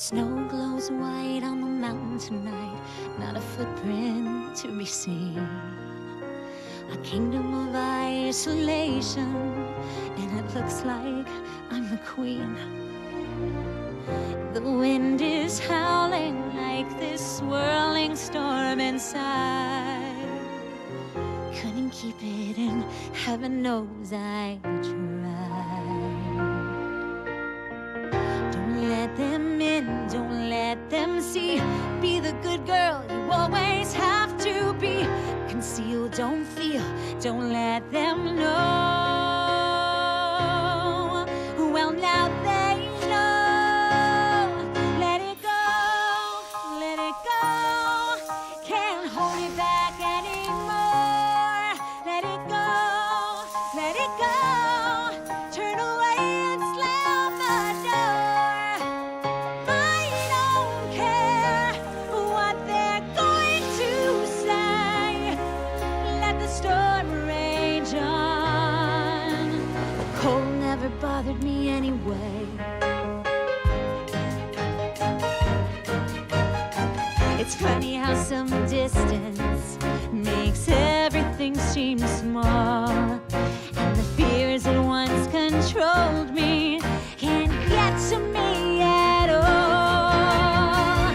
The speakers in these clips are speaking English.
Snow glows white on the mountain tonight, not a footprint to be seen. A kingdom of isolation, and it looks like I'm the queen. The wind is howling like this swirling storm inside. Couldn't keep it in, heaven knows I tried. Don't let them in, don't let them see. Be the good girl you always have to be. Conceal, don't feel, don't let them know. Well, now they know. Let it go, let it go. Can't hold it back anymore. Let it go, let it go. Turn away and slam the door. I don't care what they're going to say. Let the storm rage on. The cold never bothered me anyway. It's funny how some distance makes everything seem small. And the fears that once controlled me can't get to me at all.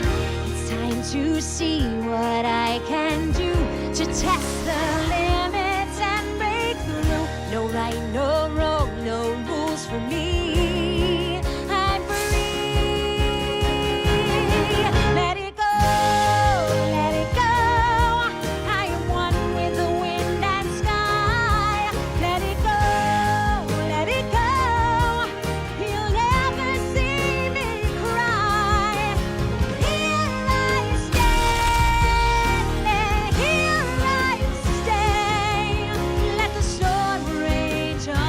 It's time to see what I can do to test the limits and break through. No right, no wrong, no rules for me. I'm free. Let it go, let it go. I am one with the wind and sky. Let it go, let it go. You'll never see me cry. Here I stand, and here I stay. Let the storm rage on.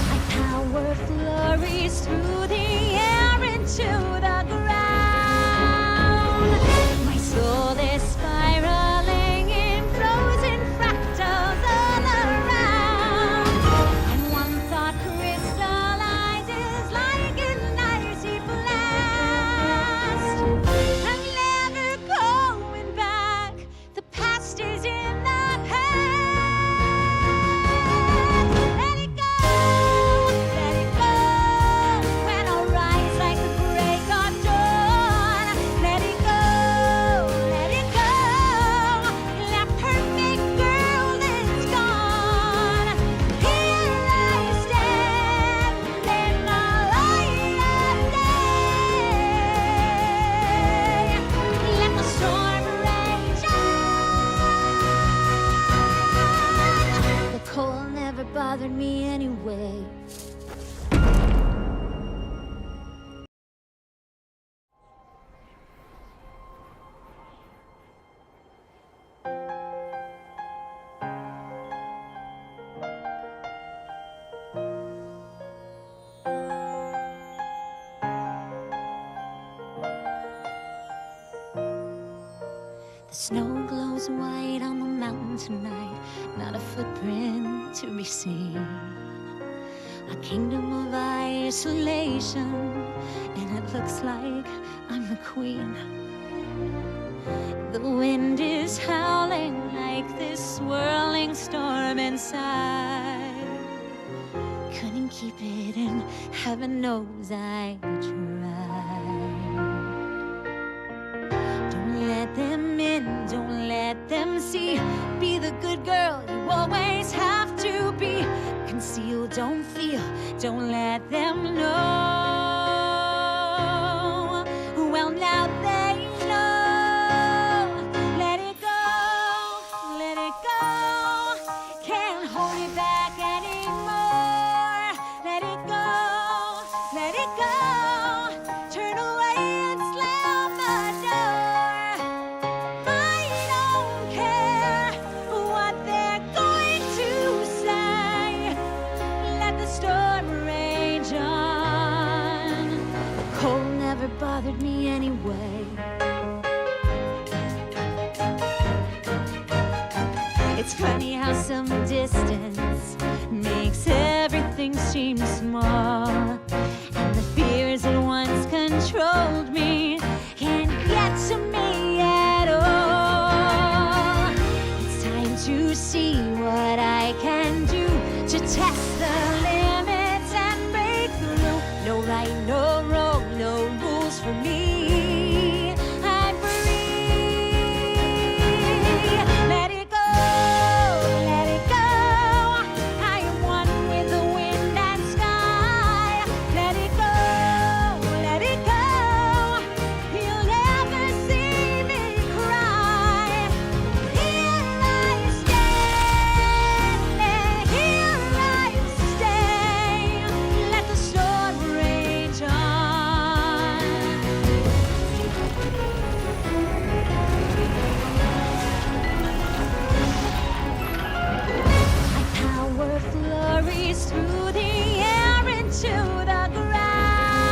My power flurries through the air into the ground. My soul is spiraling in frozen fractals all around. And one thought crystallizes like an icy blast. I'm never going back. The past is in the past. Let it go, let it go. When I rise like the break of dawn. Let it go, let it go. That perfect girl is gone. Here I stand in the light of day. Let the storm rage on. The cold never bothered me anyway. The snow glows white on the mountain tonight, not a footprint to be seen. A kingdom of isolation, and it looks like I'm the queen. The wind is howling like this swirling storm inside. Couldn't keep it in, heaven knows I tried. Don't let them in, don't let them see. Be the good girl you always have to be. Conceal, don't feel, don't let them know. Well, now they know. Let it go, let it go. Can't hold it back anymore. Let it go, let it go. Turn away and slam the door. I don't care what they're going to say. Let the storm rage on. It's funny how some distance makes everything seem small, and the fears that once controlled me can't get to me at all. It's time to see what I can do to test the limits and break through. No right, no wrong, no rules for me. Through the air into the ground,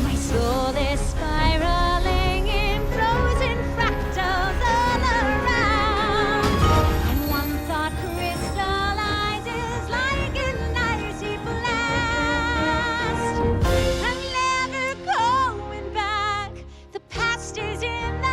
my soul is spiraling in frozen fractals all around, and one thought crystallizes like an icy blast. I'm never going back, the past is in the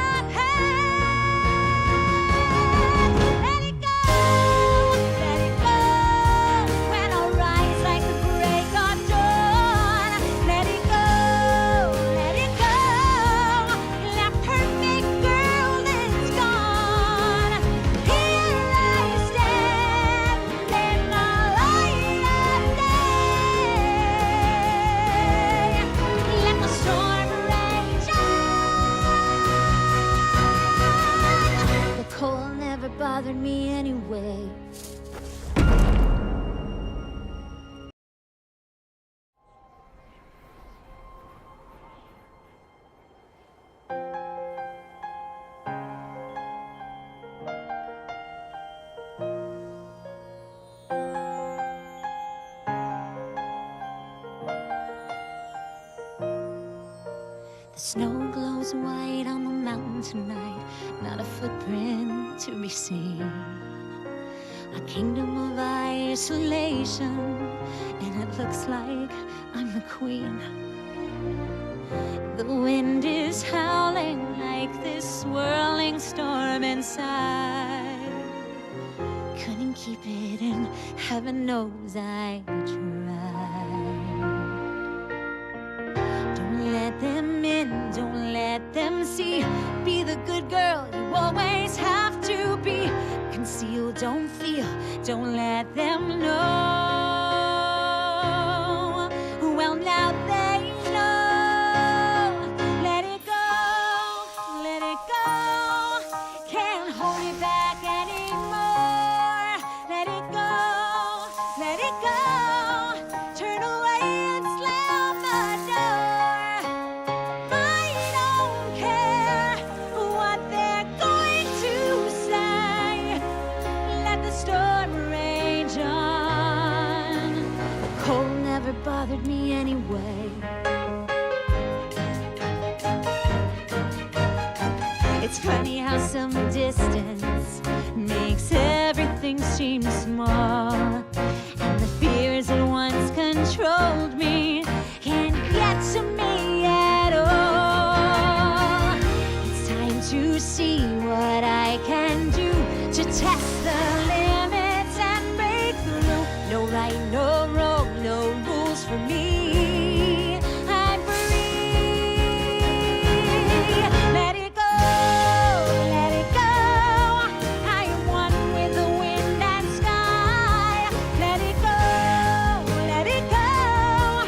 bothered me anyway. The snow glows white on the mountain tonight, not a footprint to be seen. A kingdom of isolation, and it looks like I'm the queen. The wind is howling like this swirling storm inside. Couldn't keep it in, heaven knows I tried. Don't let them in, don't let them see. Be the good girl you always have to be. Conceal, don't feel, don't let them know. Well, now they know. Let it go, let it go. Can't hold it back anymore. Let it go, let it go. Turn away and slam the door. I don't care what they're going to say. Let the storm rage on. The cold never bothered me anyway. It's funny how some distance makes everything seem small, and the fears that once controlled me can't get to me at all. It's time to see what I can do to test the limits and break through. No right, no wrong, no rules for me. I'm free. Let it go, let it go. I am one with the wind and sky. Let it go, let it go.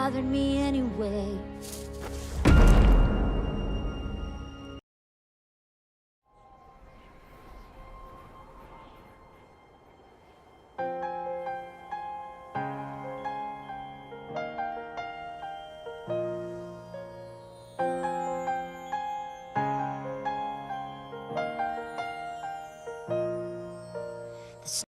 bothered me anyway.